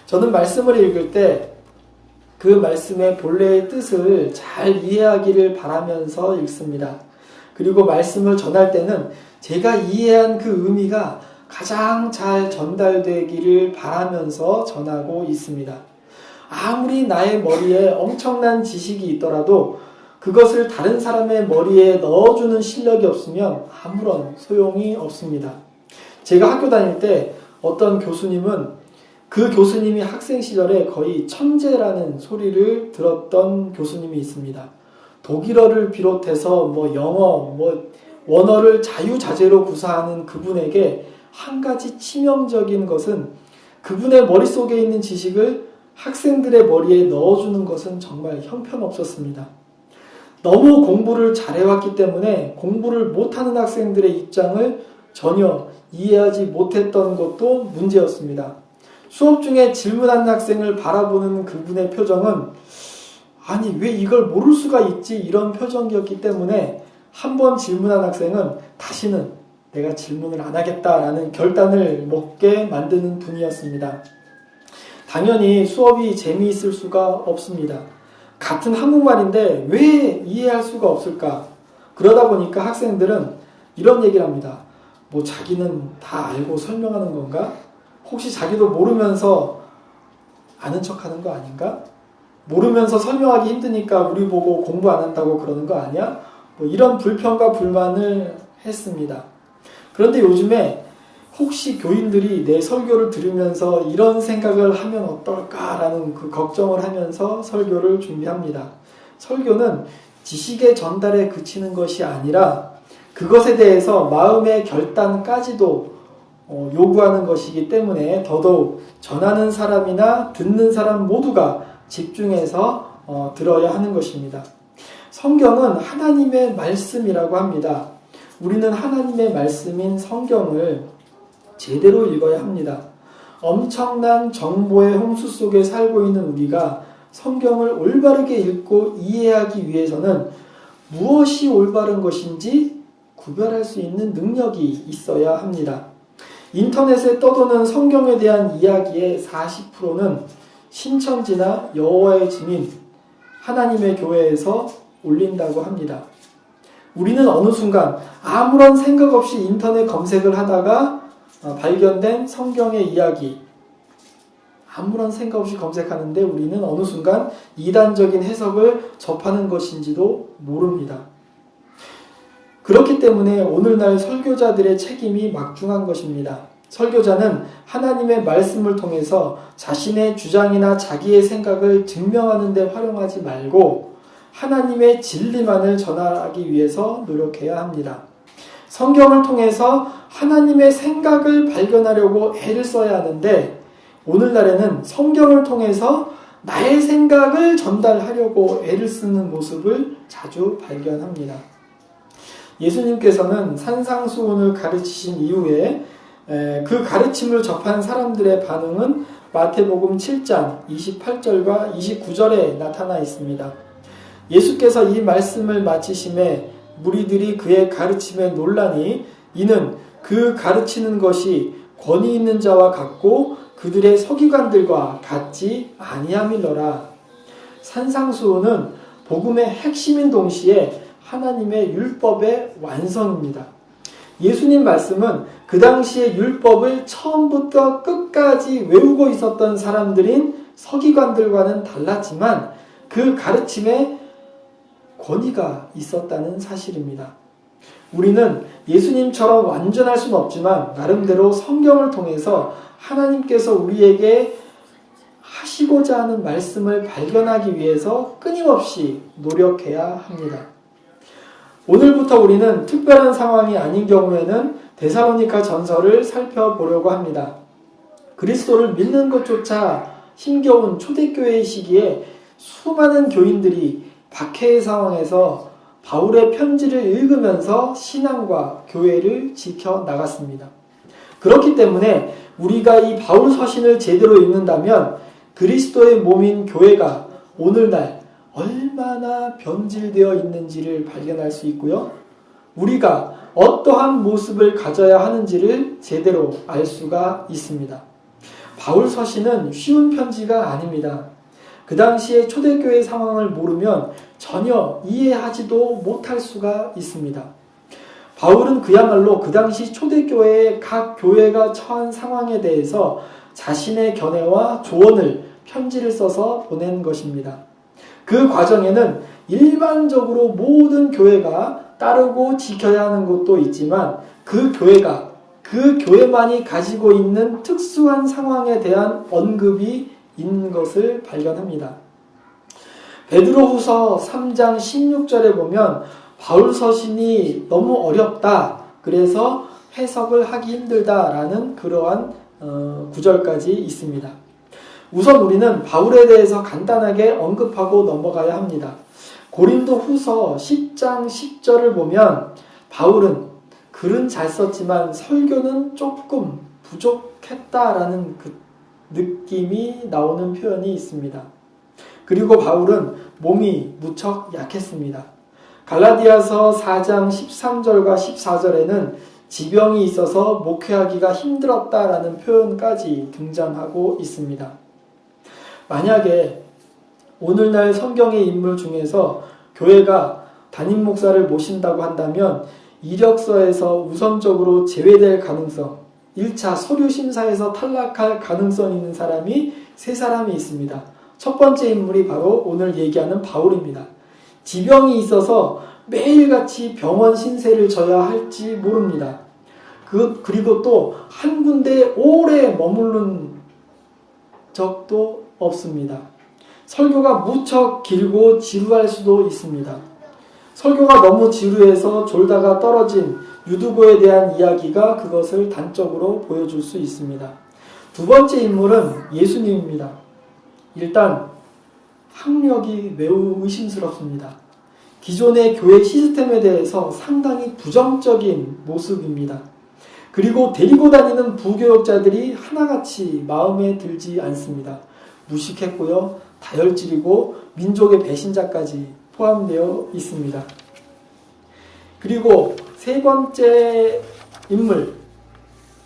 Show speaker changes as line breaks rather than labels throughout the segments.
저는 말씀을 읽을 때 그 말씀의 본래의 뜻을 잘 이해하기를 바라면서 읽습니다. 그리고 말씀을 전할 때는 제가 이해한 그 의미가 가장 잘 전달되기를 바라면서 전하고 있습니다. 아무리 나의 머리에 엄청난 지식이 있더라도 그것을 다른 사람의 머리에 넣어주는 실력이 없으면 아무런 소용이 없습니다. 제가 학교 다닐 때 어떤 교수님은 그 교수님이 학생 시절에 거의 천재라는 소리를 들었던 교수님이 있습니다. 독일어를 비롯해서 영어, 원어를 자유자재로 구사하는 그분에게 한 가지 치명적인 것은 그분의 머릿속에 있는 지식을 학생들의 머리에 넣어주는 것은 정말 형편없었습니다. 너무 공부를 잘해왔기 때문에 공부를 못하는 학생들의 입장을 전혀 이해하지 못했던 것도 문제였습니다. 수업 중에 질문하는 학생을 바라보는 그분의 표정은 아니 왜 이걸 모를 수가 있지 이런 표정이었기 때문에 한 번 질문한 학생은 다시는 내가 질문을 안 하겠다라는 결단을 먹게 만드는 분이었습니다. 당연히 수업이 재미있을 수가 없습니다. 같은 한국말인데 왜 이해할 수가 없을까? 그러다 보니까 학생들은 이런 얘기를 합니다. 자기는 다 알고 설명하는 건가? 혹시 자기도 모르면서 아는 척하는 거 아닌가? 모르면서 설명하기 힘드니까 우리 보고 공부 안 한다고 그러는 거 아니야? 이런 불평과 불만을 했습니다. 그런데 요즘에 혹시 교인들이 내 설교를 들으면서 이런 생각을 하면 어떨까라는 그 걱정을 하면서 설교를 준비합니다. 설교는 지식의 전달에 그치는 것이 아니라 그것에 대해서 마음의 결단까지도 요구하는 것이기 때문에 더더욱 전하는 사람이나 듣는 사람 모두가 집중해서 들어야 하는 것입니다. 성경은 하나님의 말씀이라고 합니다. 우리는 하나님의 말씀인 성경을 제대로 읽어야 합니다. 엄청난 정보의 홍수 속에 살고 있는 우리가 성경을 올바르게 읽고 이해하기 위해서는 무엇이 올바른 것인지 구별할 수 있는 능력이 있어야 합니다. 인터넷에 떠도는 성경에 대한 이야기의 40%는 신천지나 여호와의 증인, 하나님의 교회에서 올린다고 합니다. 우리는 어느 순간 아무런 생각 없이 인터넷 검색을 하다가 발견된 성경의 이야기, 아무런 생각 없이 검색하는데 우리는 어느 순간 이단적인 해석을 접하는 것인지도 모릅니다. 그렇기 때문에 오늘날 설교자들의 책임이 막중한 것입니다. 설교자는 하나님의 말씀을 통해서 자신의 주장이나 자기의 생각을 증명하는 데 활용하지 말고 하나님의 진리만을 전하기 위해서 노력해야 합니다. 성경을 통해서 하나님의 생각을 발견하려고 애를 써야 하는데 오늘날에는 성경을 통해서 나의 생각을 전달하려고 애를 쓰는 모습을 자주 발견합니다. 예수님께서는 산상수훈을 가르치신 이후에 그 가르침을 접한 사람들의 반응은 마태복음 7장 28절과 29절에 나타나 있습니다. 예수께서 이 말씀을 마치심에 무리들이 그의 가르침에 놀라니 이는 그 가르치는 것이 권위 있는 자와 같고 그들의 서기관들과 같지 아니함이로라. 산상수훈은 복음의 핵심인 동시에 하나님의 율법의 완성입니다. 예수님 말씀은 그 당시의 율법을 처음부터 끝까지 외우고 있었던 사람들인 서기관들과는 달랐지만 그 가르침에 권위가 있었다는 사실입니다. 우리는 예수님처럼 완전할 수는 없지만 나름대로 성경을 통해서 하나님께서 우리에게 하시고자 하는 말씀을 발견하기 위해서 끊임없이 노력해야 합니다. 오늘부터 우리는 특별한 상황이 아닌 경우에는 데살로니가 전서를 살펴보려고 합니다. 그리스도를 믿는 것조차 힘겨운 초대교회의 시기에 수많은 교인들이 박해의 상황에서 바울의 편지를 읽으면서 신앙과 교회를 지켜나갔습니다. 그렇기 때문에 우리가 이 바울 서신을 제대로 읽는다면 그리스도의 몸인 교회가 오늘날 얼마나 변질되어 있는지를 발견할 수 있고요. 우리가 어떠한 모습을 가져야 하는지를 제대로 알 수가 있습니다. 바울 서신은 쉬운 편지가 아닙니다. 그 당시에 초대교회 상황을 모르면 전혀 이해하지도 못할 수가 있습니다. 바울은 그야말로 그 당시 초대교회의 각 교회가 처한 상황에 대해서 자신의 견해와 조언을 편지를 써서 보낸 것입니다. 그 과정에는 일반적으로 모든 교회가 따르고 지켜야 하는 것도 있지만 그 교회가 그 교회만이 가지고 있는 특수한 상황에 대한 언급이 있는 것을 발견합니다. 베드로후서 3장 16절에 보면 바울 서신이 너무 어렵다. 그래서 해석을 하기 힘들다라는 그러한 구절까지 있습니다. 우선 우리는 바울에 대해서 간단하게 언급하고 넘어가야 합니다. 고린도후서 10장 10절을 보면 바울은 글은 잘 썼지만 설교는 조금 부족했다라는 그 느낌이 나오는 표현이 있습니다. 그리고 바울은 몸이 무척 약했습니다. 갈라디아서 4장 13절과 14절에는 지병이 있어서 목회하기가 힘들었다라는 표현까지 등장하고 있습니다. 만약에 오늘날 성경의 인물 중에서 교회가 담임 목사를 모신다고 한다면 이력서에서 우선적으로 제외될 가능성, 1차 서류 심사에서 탈락할 가능성 있는 사람이 3사람이 있습니다. 첫 번째 인물이 바로 오늘 얘기하는 바울입니다. 지병이 있어서 매일같이 병원 신세를 져야 할지 모릅니다. 그리고 또 한 군데에 오래 머무른 적도 없습니다. 설교가 무척 길고 지루할 수도 있습니다. 설교가 너무 지루해서 졸다가 떨어진 유두고에 대한 이야기가 그것을 단적으로 보여줄 수 있습니다. 두 번째 인물은 예수님입니다. 일단 학력이 매우 의심스럽습니다. 기존의 교회 시스템에 대해서 상당히 부정적인 모습입니다. 그리고 데리고 다니는 부교역자들이 하나같이 마음에 들지 않습니다. 무식했고요, 다혈질이고 민족의 배신자까지 포함되어 있습니다. 그리고 세 번째 인물,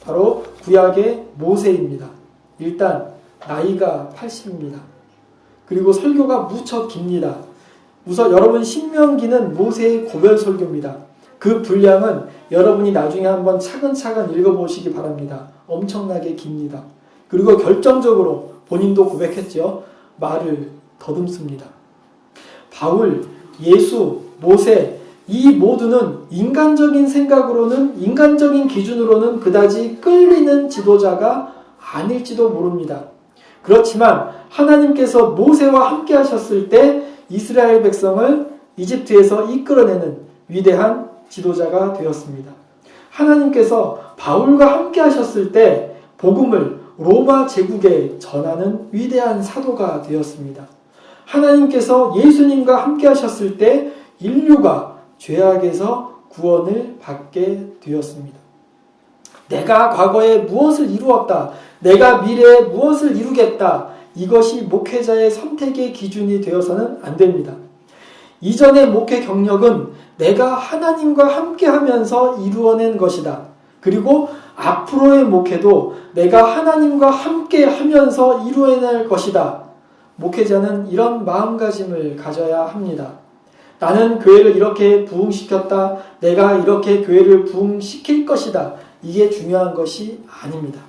바로 구약의 모세입니다. 일단 나이가 80입니다. 그리고 설교가 무척 깁니다. 우선 여러분 신명기는 모세의 고별 설교입니다. 그 분량은 여러분이 나중에 한번 차근차근 읽어보시기 바랍니다. 엄청나게 깁니다. 그리고 결정적으로 본인도 고백했죠. 말을 더듬습니다. 바울, 예수, 모세 이 모두는 인간적인 생각으로는 인간적인 기준으로는 그다지 끌리는 지도자가 아닐지도 모릅니다. 그렇지만 하나님께서 모세와 함께 하셨을 때 이스라엘 백성을 이집트에서 이끌어내는 위대한 지도자가 되었습니다. 하나님께서 바울과 함께 하셨을 때 복음을 로마 제국에 전하는 위대한 사도가 되었습니다. 하나님께서 예수님과 함께 하셨을 때 인류가 죄악에서 구원을 받게 되었습니다. 내가 과거에 무엇을 이루었다. 내가 미래에 무엇을 이루겠다. 이것이 목회자의 선택의 기준이 되어서는 안 됩니다. 이전의 목회 경력은 내가 하나님과 함께 하면서 이루어낸 것이다. 그리고 앞으로의 목회도 내가 하나님과 함께 하면서 이루어낼 것이다. 목회자는 이런 마음가짐을 가져야 합니다. 나는 교회를 이렇게 부흥시켰다. 내가 이렇게 교회를 부흥시킬 것이다. 이게 중요한 것이 아닙니다.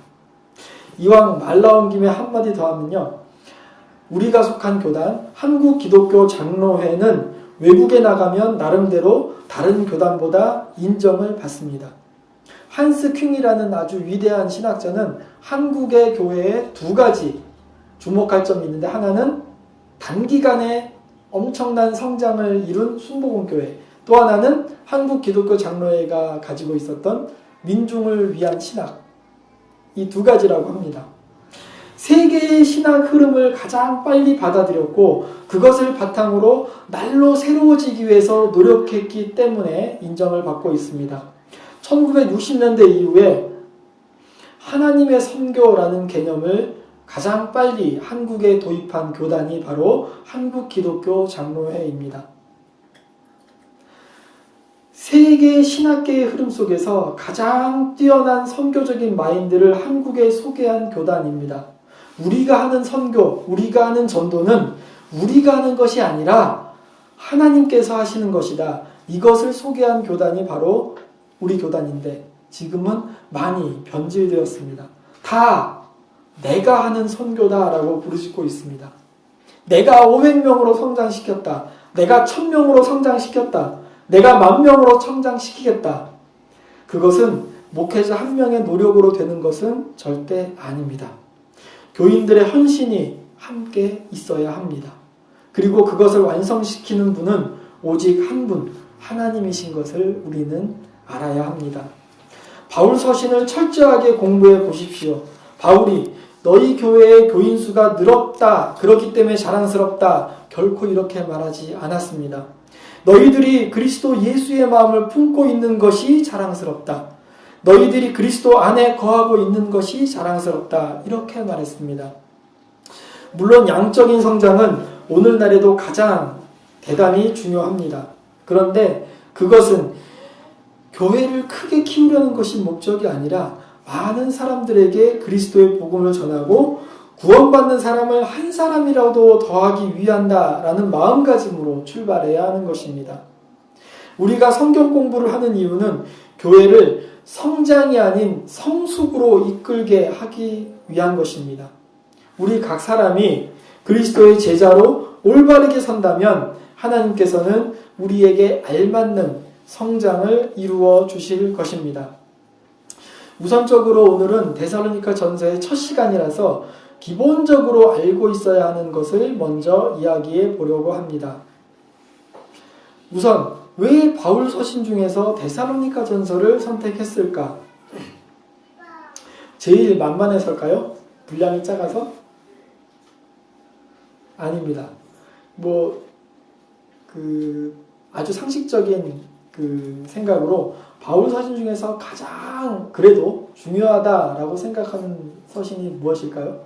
이왕 말 나온 김에 한마디 더 하면요. 우리가 속한 교단 한국기독교장로회는 외국에 나가면 나름대로 다른 교단보다 인정을 받습니다. 한스 큉이라는 아주 위대한 신학자는 한국의 교회에 2가지 주목할 점이 있는데, 하나는 단기간에 엄청난 성장을 이룬 순복음교회, 또 하나는 한국기독교장로회가 가지고 있었던 민중을 위한 신학, 이 2가지라고 합니다. 세계의 신학 흐름을 가장 빨리 받아들였고 그것을 바탕으로 날로 새로워지기 위해서 노력했기 때문에 인정을 받고 있습니다. 1960년대 이후에 하나님의 선교라는 개념을 가장 빨리 한국에 도입한 교단이 바로 한국기독교장로회입니다. 세계 신학계의 흐름 속에서 가장 뛰어난 선교적인 마인드를 한국에 소개한 교단입니다. 우리가 하는 선교, 우리가 하는 전도는 우리가 하는 것이 아니라 하나님께서 하시는 것이다. 이것을 소개한 교단이 바로 우리 교단인데 지금은 많이 변질되었습니다. 다 내가 하는 선교다라고 부르짖고 있습니다. 내가 500명으로 성장시켰다. 내가 1000명으로 성장시켰다. 내가 10,000명으로 성장시키겠다. 그것은 목회자 한 명의 노력으로 되는 것은 절대 아닙니다. 교인들의 헌신이 함께 있어야 합니다. 그리고 그것을 완성시키는 분은 오직 한 분, 하나님이신 것을 우리는 알아야 합니다. 바울 서신을 철저하게 공부해 보십시오. 바울이 너희 교회의 교인 수가 늘었다, 그렇기 때문에 자랑스럽다, 결코 이렇게 말하지 않았습니다. 너희들이 그리스도 예수의 마음을 품고 있는 것이 자랑스럽다. 너희들이 그리스도 안에 거하고 있는 것이 자랑스럽다. 이렇게 말했습니다. 물론 양적인 성장은 오늘날에도 가장 대단히 중요합니다. 그런데 그것은 교회를 크게 키우려는 것이 목적이 아니라 많은 사람들에게 그리스도의 복음을 전하고 구원받는 사람을 한 사람이라도 더하기 위한다라는 마음가짐으로 출발해야 하는 것입니다. 우리가 성경 공부를 하는 이유는 교회를 성장이 아닌 성숙으로 이끌게 하기 위한 것입니다. 우리 각 사람이 그리스도의 제자로 올바르게 선다면 하나님께서는 우리에게 알맞는 성장을 이루어 주실 것입니다. 우선적으로 오늘은 데살로니가 전서의 첫 시간이라서 기본적으로 알고 있어야 하는 것을 먼저 이야기해 보려고 합니다. 우선 왜 바울 서신 중에서 데살로니가 전서를 선택했을까? 제일 만만해서일까요? 분량이 작아서? 아닙니다. 아주 상식적인 생각으로 바울 서신 중에서 가장 그래도 중요하다라고 생각하는 서신이 무엇일까요?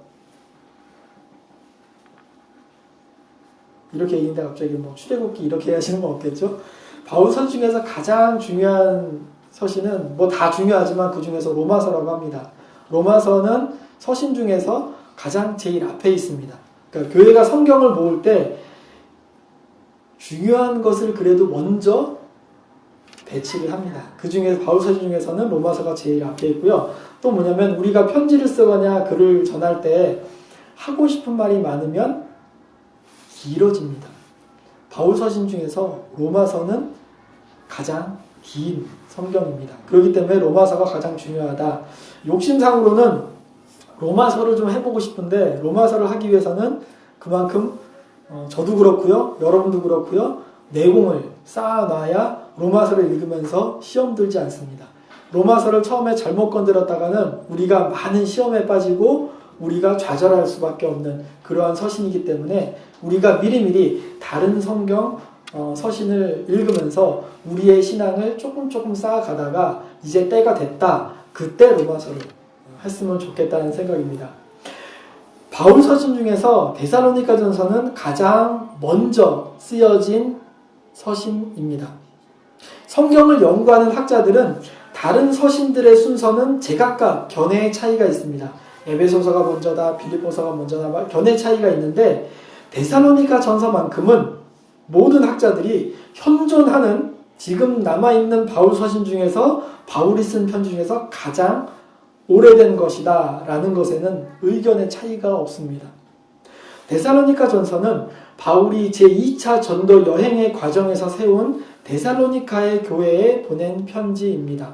이렇게 얘기인데 갑자기 출애굽기 이렇게 하시는 건 없겠죠? 바울 서신 중에서 가장 중요한 서신은 다 중요하지만 그 중에서 로마서라고 합니다. 로마서는 서신 중에서 가장 제일 앞에 있습니다. 그러니까 교회가 성경을 모을 때 중요한 것을 그래도 먼저 배치를 합니다. 그 중에서 바울 서신 중에서는 로마서가 제일 앞에 있고요. 또 뭐냐면 우리가 편지를 쓰거나 글을 전할 때 하고 싶은 말이 많으면 길어집니다. 바울 서신 중에서 로마서는 가장 긴 성경입니다. 그렇기 때문에 로마서가 가장 중요하다. 욕심상으로는 로마서를 좀 해보고 싶은데 로마서를 하기 위해서는 그만큼 저도 그렇고요. 여러분도 그렇고요. 내공을 쌓아놔야 로마서를 읽으면서 시험 들지 않습니다. 로마서를 처음에 잘못 건드렸다가는 우리가 많은 시험에 빠지고 우리가 좌절할 수밖에 없는 그러한 서신이기 때문에 우리가 미리미리 다른 성경 서신을 읽으면서 우리의 신앙을 조금 쌓아가다가 이제 때가 됐다. 그때 로마서를 했으면 좋겠다는 생각입니다. 바울 서신 중에서 데살로니가 전서는 가장 먼저 쓰여진 서신입니다. 성경을 연구하는 학자들은 다른 서신들의 순서는 제각각 견해의 차이가 있습니다. 에베소서가 먼저다, 빌립보서가 먼저다, 견해 차이가 있는데 데살로니가 전서만큼은 모든 학자들이 현존하는 지금 남아있는 바울 서신 중에서 바울이 쓴 편지 중에서 가장 오래된 것이다 라는 것에는 의견의 차이가 없습니다. 데살로니가 전서는 바울이 제2차 전도 여행의 과정에서 세운 데살로니카의 교회에 보낸 편지입니다.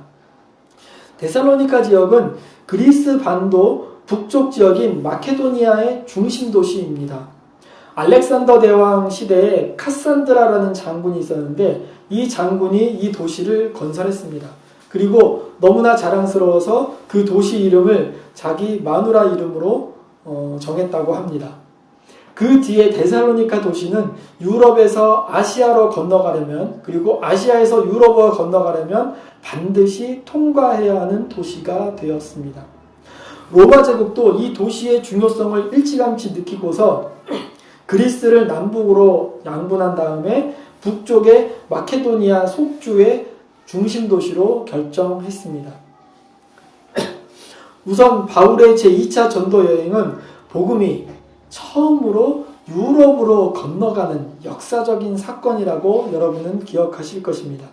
데살로니카 지역은 그리스 반도 북쪽 지역인 마케도니아의 중심 도시입니다. 알렉산더 대왕 시대에 카산드라라는 장군이 있었는데 이 장군이 이 도시를 건설했습니다. 그리고 너무나 자랑스러워서 그 도시 이름을 자기 마누라 이름으로 정했다고 합니다. 그 뒤에 데살로니카 도시는 유럽에서 아시아로 건너가려면 그리고 아시아에서 유럽으로 건너가려면 반드시 통과해야 하는 도시가 되었습니다. 로마 제국도 이 도시의 중요성을 일찌감치 느끼고서 그리스를 남북으로 양분한 다음에 북쪽의 마케도니아 속주의 중심 도시로 결정했습니다. 우선 바울의 제2차 전도 여행은 복음이 처음으로 유럽으로 건너가는 역사적인 사건이라고 여러분은 기억하실 것입니다.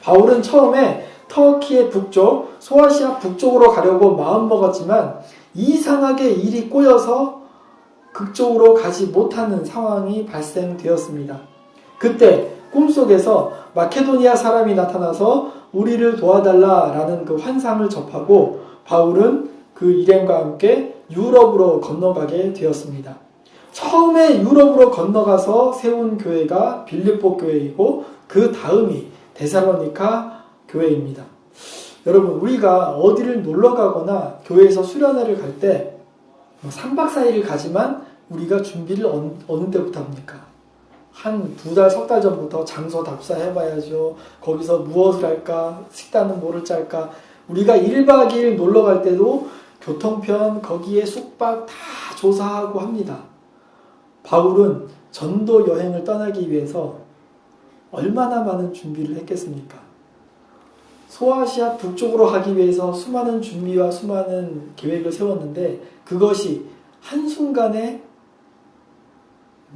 바울은 처음에 터키의 북쪽, 소아시아 북쪽으로 가려고 마음먹었지만 이상하게 일이 꼬여서 그쪽으로 가지 못하는 상황이 발생되었습니다. 그때 꿈속에서 마케도니아 사람이 나타나서 우리를 도와달라라는 그 환상을 접하고 바울은 그 일행과 함께 유럽으로 건너가게 되었습니다. 처음에 유럽으로 건너가서 세운 교회가 빌립보 교회이고 그 다음이 데살로니가 교회입니다. 여러분, 우리가 어디를 놀러 가거나 교회에서 수련회를 갈 때 3박 4일을 가지만 우리가 준비를 어느 때부터 합니까? 한 2달, 3달 전부터 장소 답사해봐야죠. 거기서 무엇을 할까? 식단은 뭐를 짤까? 우리가 1박 2일 놀러 갈 때도 교통편, 거기에 숙박 다 조사하고 합니다. 바울은 전도 여행을 떠나기 위해서 얼마나 많은 준비를 했겠습니까? 소아시아 북쪽으로 가기 위해서 수많은 준비와 수많은 계획을 세웠는데 그것이 한순간에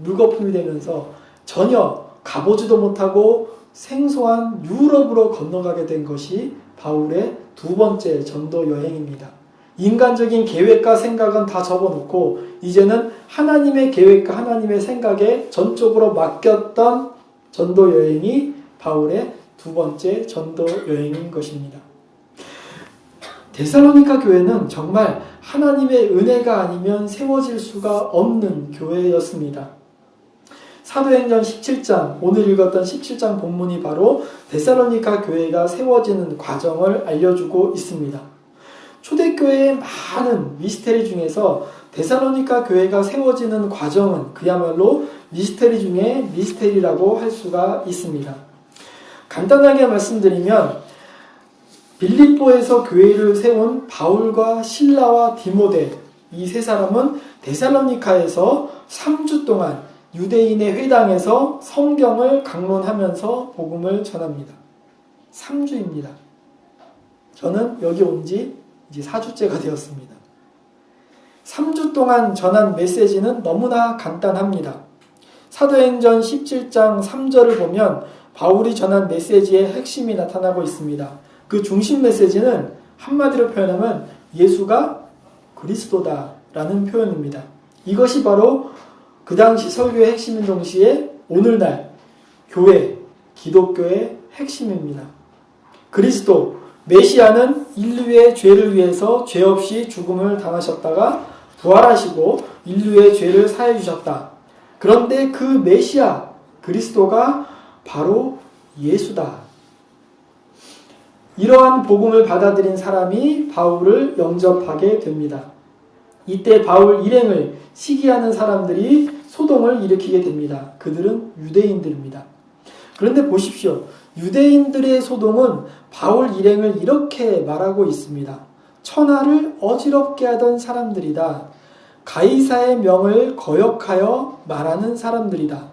물거품이 되면서 전혀 가보지도 못하고 생소한 유럽으로 건너가게 된 것이 바울의 두 번째 전도 여행입니다. 인간적인 계획과 생각은 다 접어놓고 이제는 하나님의 계획과 하나님의 생각에 전적으로 맡겼던 전도 여행이 바울의 두 번째 전도 여행인 것입니다. 데살로니가 교회는 정말 하나님의 은혜가 아니면 세워질 수가 없는 교회였습니다. 사도행전 17장, 오늘 읽었던 17장 본문이 바로 데살로니가 교회가 세워지는 과정을 알려주고 있습니다. 초대교회의 많은 미스테리 중에서 데살로니가 교회가 세워지는 과정은 그야말로 미스테리 중에 미스테리라고 할 수가 있습니다. 간단하게 말씀드리면 빌립보에서 교회를 세운 바울과 실라와 디모데 이 세 사람은 데살로니가에서 3주 동안 유대인의 회당에서 성경을 강론하면서 복음을 전합니다. 3주입니다. 저는 여기 온 지 이제 4주째가 되었습니다. 3주 동안 전한 메시지는 너무나 간단합니다. 사도행전 17장 3절을 보면 바울이 전한 메시지의 핵심이 나타나고 있습니다. 그 중심 메시지는 한마디로 표현하면 예수가 그리스도다라는 표현입니다. 이것이 바로 그 당시 설교의 핵심인 동시에 오늘날 교회, 기독교의 핵심입니다. 그리스도, 메시아는 인류의 죄를 위해서 죄 없이 죽음을 당하셨다가 부활하시고 인류의 죄를 사해 주셨다. 그런데 그 메시아, 그리스도가 바로 예수다. 이러한 복음을 받아들인 사람이 바울을 영접하게 됩니다. 이때 바울 일행을 시기하는 사람들이 소동을 일으키게 됩니다. 그들은 유대인들입니다. 그런데 보십시오. 유대인들의 소동은 바울 일행을 이렇게 말하고 있습니다. 천하를 어지럽게 하던 사람들이다. 가이사의 명을 거역하여 말하는 사람들이다.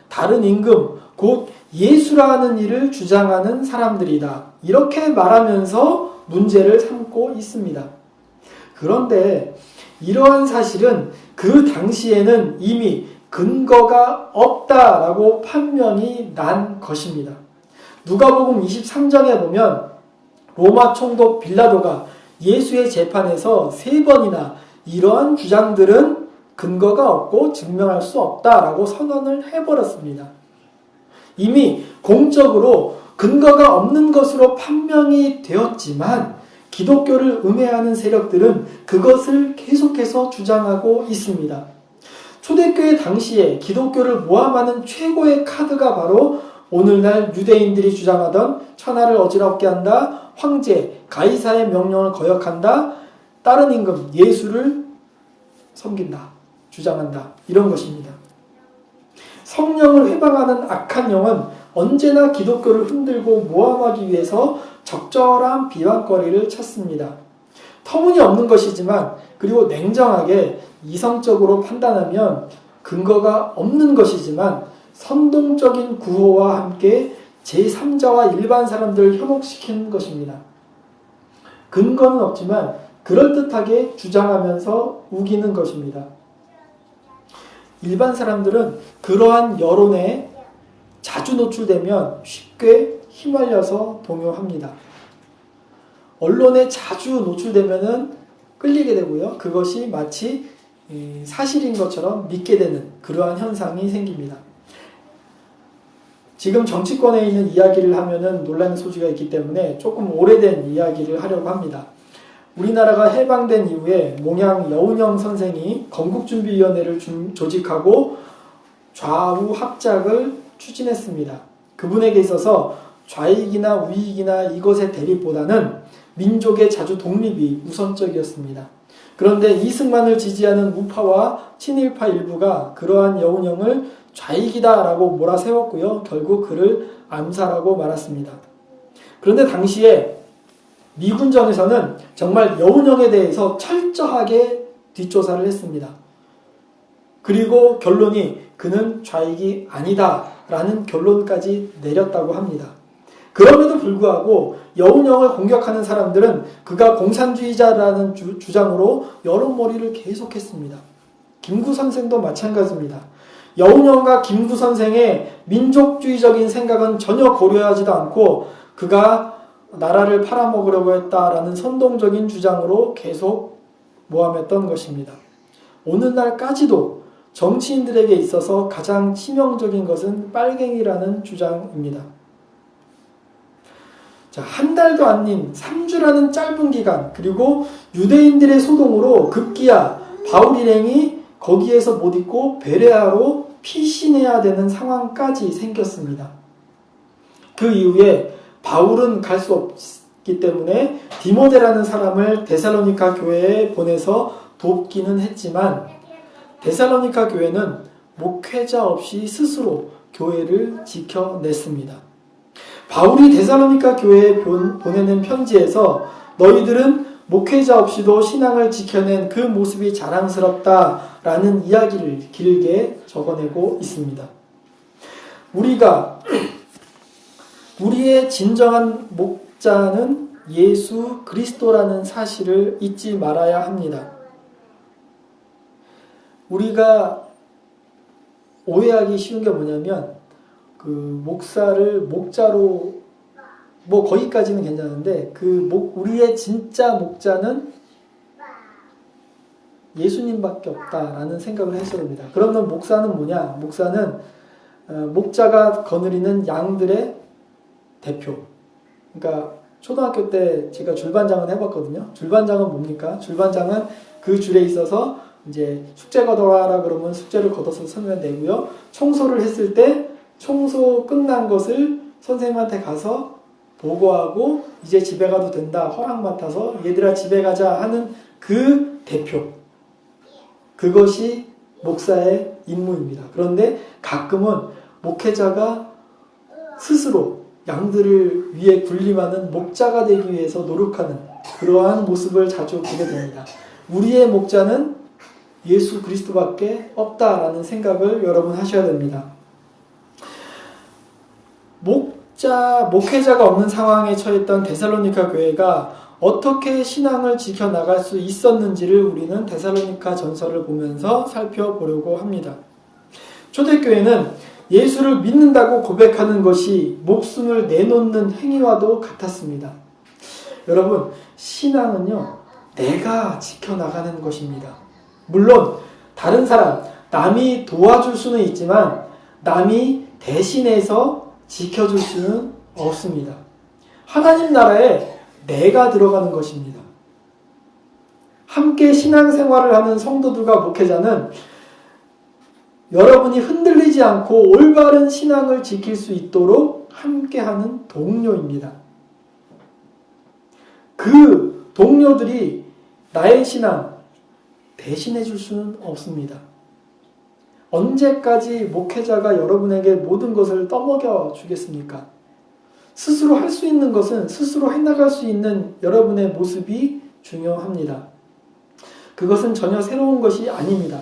다른 임금, 곧 예수라는 일을 주장하는 사람들이다. 이렇게 말하면서 문제를 삼고 있습니다. 그런데 이러한 사실은 그 당시에는 이미 근거가 없다라고 판명이 난 것입니다. 누가복음 23장에 보면 로마 총독 빌라도가 예수의 재판에서 3번이나 이러한 주장들은 근거가 없고 증명할 수 없다라고 선언을 해버렸습니다. 이미 공적으로 근거가 없는 것으로 판명이 되었지만 기독교를 음해하는 세력들은 그것을 계속해서 주장하고 있습니다. 초대교회 당시에 기독교를 모함하는 최고의 카드가 바로 오늘날 유대인들이 주장하던 천하를 어지럽게 한다, 황제, 가이사의 명령을 거역한다, 다른 임금, 예수를 섬긴다, 주장한다, 이런 것입니다. 성령을 회방하는 악한 영은 언제나 기독교를 흔들고 모함하기 위해서 적절한 비방거리를 찾습니다. 터무니없는 것이지만 그리고 냉정하게 이성적으로 판단하면 근거가 없는 것이지만 선동적인 구호와 함께 제3자와 일반 사람들을 현혹시키는 것입니다. 근거는 없지만 그럴듯하게 주장하면서 우기는 것입니다. 일반 사람들은 그러한 여론에 자주 노출되면 쉽게 휘말려서 동요합니다. 언론에 자주 노출되면은 끌리게 되고요. 그것이 마치 사실인 것처럼 믿게 되는 그러한 현상이 생깁니다. 지금 정치권에 있는 이야기를 하면은 논란의 소지가 있기 때문에 조금 오래된 이야기를 하려고 합니다. 우리나라가 해방된 이후에 몽양 여운형 선생이 건국준비위원회를 조직하고 좌우 합작을 추진했습니다. 그분에게 있어서 좌익이나 우익이나 이것의 대립보다는 민족의 자주 독립이 우선적이었습니다. 그런데 이승만을 지지하는 우파와 친일파 일부가 그러한 여운형을 좌익이다라고 몰아세웠고요. 결국 그를 암살하고 말았습니다. 그런데 당시에 미군정에서는 정말 여운형에 대해서 철저하게 뒷조사를 했습니다. 그리고 결론이 그는 좌익이 아니다라는 결론까지 내렸다고 합니다. 그럼에도 불구하고 여운형을 공격하는 사람들은 그가 공산주의자라는 주장으로 여론몰이를 계속했습니다. 김구 선생도 마찬가지입니다. 여운형과 김구 선생의 민족주의적인 생각은 전혀 고려하지도 않고 그가 나라를 팔아먹으려고 했다라는 선동적인 주장으로 계속 모함했던 것입니다. 오늘날까지도 정치인들에게 있어서 가장 치명적인 것은 빨갱이라는 주장입니다. 자, 한 달도 아닌 3주라는 짧은 기간, 그리고 유대인들의 소동으로 급기야 바울 일행이 거기에서 못 있고 베레아로 피신해야 되는 상황까지 생겼습니다. 그 이후에 바울은 갈 수 없기 때문에 디모데라는 사람을 데살로니가 교회에 보내서 돕기는 했지만 데살로니가 교회는 목회자 없이 스스로 교회를 지켜냈습니다. 바울이 데살로니가 교회에 보내는 편지에서 너희들은 목회자 없이도 신앙을 지켜낸 그 모습이 자랑스럽다라는 이야기를 길게 적어내고 있습니다. 우리의 진정한 목자는 예수 그리스도라는 사실을 잊지 말아야 합니다. 우리가 오해하기 쉬운 게 뭐냐면 그 목사를 목자로 거기까지는 괜찮은데 우리의 진짜 목자는 예수님밖에 없다라는 생각을 했어야 됩니다. 그러면 목사는 뭐냐? 목사는 목자가 거느리는 양들의 대표. 그러니까 초등학교 때 제가 줄반장은 해봤거든요. 줄반장은 뭡니까? 줄반장은 그 줄에 있어서 이제 숙제 거둬라 그러면 숙제를 걷어서 서면 되고요. 청소를 했을 때 청소 끝난 것을 선생님한테 가서 보고하고 이제 집에 가도 된다 허락 맡아서 얘들아 집에 가자 하는 그 대표. 그것이 목사의 임무입니다. 그런데 가끔은 목회자가 스스로 양들을 위해 군림하는 목자가 되기 위해서 노력하는 그러한 모습을 자주 보게 됩니다. 우리의 목자는 예수 그리스도밖에 없다라는 생각을 여러분 하셔야 됩니다. 목회자가 없는 상황에 처했던 데살로니가 교회가 어떻게 신앙을 지켜나갈 수 있었는지를 우리는 데살로니가 전서를 보면서 살펴보려고 합니다. 초대교회는 예수를 믿는다고 고백하는 것이 목숨을 내놓는 행위와도 같았습니다. 여러분, 신앙은요, 내가 지켜나가는 것입니다. 물론 다른 사람, 남이 도와줄 수는 있지만 남이 대신해서 지켜줄 수는 없습니다. 하나님 나라에 내가 들어가는 것입니다. 함께 신앙생활을 하는 성도들과 목회자는 여러분이 흔들리지 않고 올바른 신앙을 지킬 수 있도록 함께하는 동료입니다. 그 동료들이 나의 신앙 대신해 줄 수는 없습니다. 언제까지 목회자가 여러분에게 모든 것을 떠먹여 주겠습니까? 스스로 할 수 있는 것은 스스로 해나갈 수 있는 여러분의 모습이 중요합니다. 그것은 전혀 새로운 것이 아닙니다.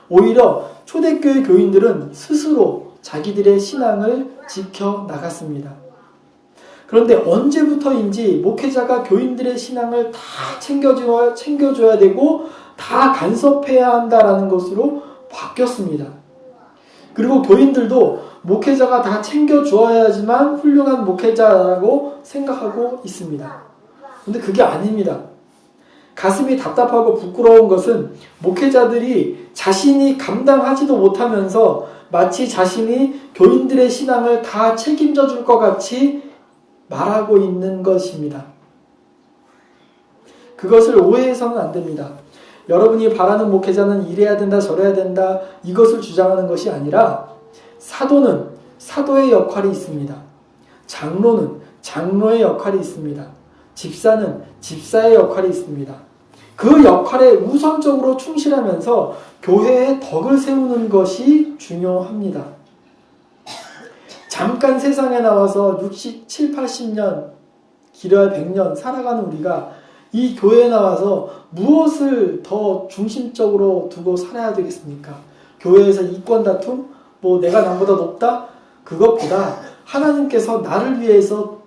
오히려 초대교회 교인들은 스스로 자기들의 신앙을 지켜나갔습니다. 그런데 언제부터인지 목회자가 교인들의 신앙을 다 챙겨줘야 되고 다 간섭해야 한다라는 것으로 바뀌었습니다. 그리고 교인들도 목회자가 다 챙겨주어야지만 훌륭한 목회자라고 생각하고 있습니다. 근데 그게 아닙니다. 가슴이 답답하고 부끄러운 것은 목회자들이 자신이 감당하지도 못하면서 마치 자신이 교인들의 신앙을 다 책임져 줄 것 같이 말하고 있는 것입니다. 그것을 오해해서는 안 됩니다. 여러분이 바라는 목회자는 이래야 된다 저래야 된다 이것을 주장하는 것이 아니라 사도는 사도의 역할이 있습니다. 장로는 장로의 역할이 있습니다. 집사는 집사의 역할이 있습니다. 그 역할에 우선적으로 충실하면서 교회의 덕을 세우는 것이 중요합니다. 잠깐 세상에 나와서 60, 7, 80년, 길어야 100년 살아가는 우리가 이 교회에 나와서 무엇을 더 중심적으로 두고 살아야 되겠습니까? 교회에서 이권 다툼? 뭐 내가 남보다 높다? 그것보다 하나님께서 나를 위해서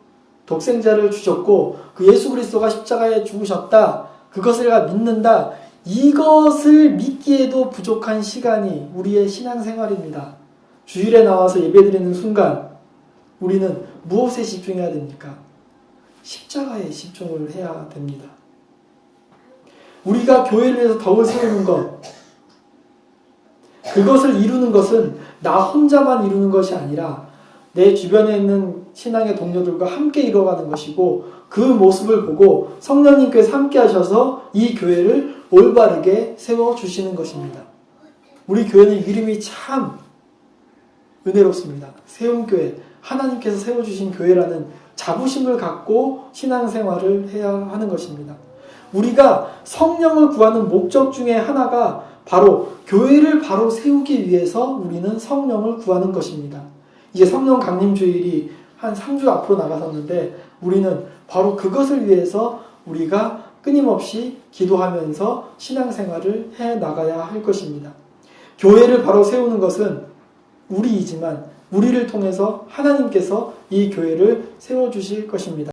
독생자를 주셨고 그 예수 그리스도가 십자가에 죽으셨다. 그것을 내가 믿는다. 이것을 믿기에도 부족한 시간이 우리의 신앙생활입니다. 주일에 나와서 예배드리는 순간 우리는 무엇에 집중해야 됩니까? 십자가에 집중을 해야 됩니다. 우리가 교회를 위해서 덕을 세우는 것, 그것을 이루는 것은 나 혼자만 이루는 것이 아니라 내 주변에 있는 신앙의 동료들과 함께 이루어가는 것이고 그 모습을 보고 성령님께서 함께 하셔서 이 교회를 올바르게 세워주시는 것입니다. 우리 교회는 이름이 참 은혜롭습니다. 세움교회, 하나님께서 세워주신 교회라는 자부심을 갖고 신앙생활을 해야 하는 것입니다. 우리가 성령을 구하는 목적 중에 하나가 바로 교회를 바로 세우기 위해서 우리는 성령을 구하는 것입니다. 이제 성령 강림 주일이 한 3주 앞으로 나가섰는데 우리는 바로 그것을 위해서 우리가 끊임없이 기도하면서 신앙생활을 해 나가야 할 것입니다. 교회를 바로 세우는 것은 우리이지만 우리를 통해서 하나님께서 이 교회를 세워주실 것입니다.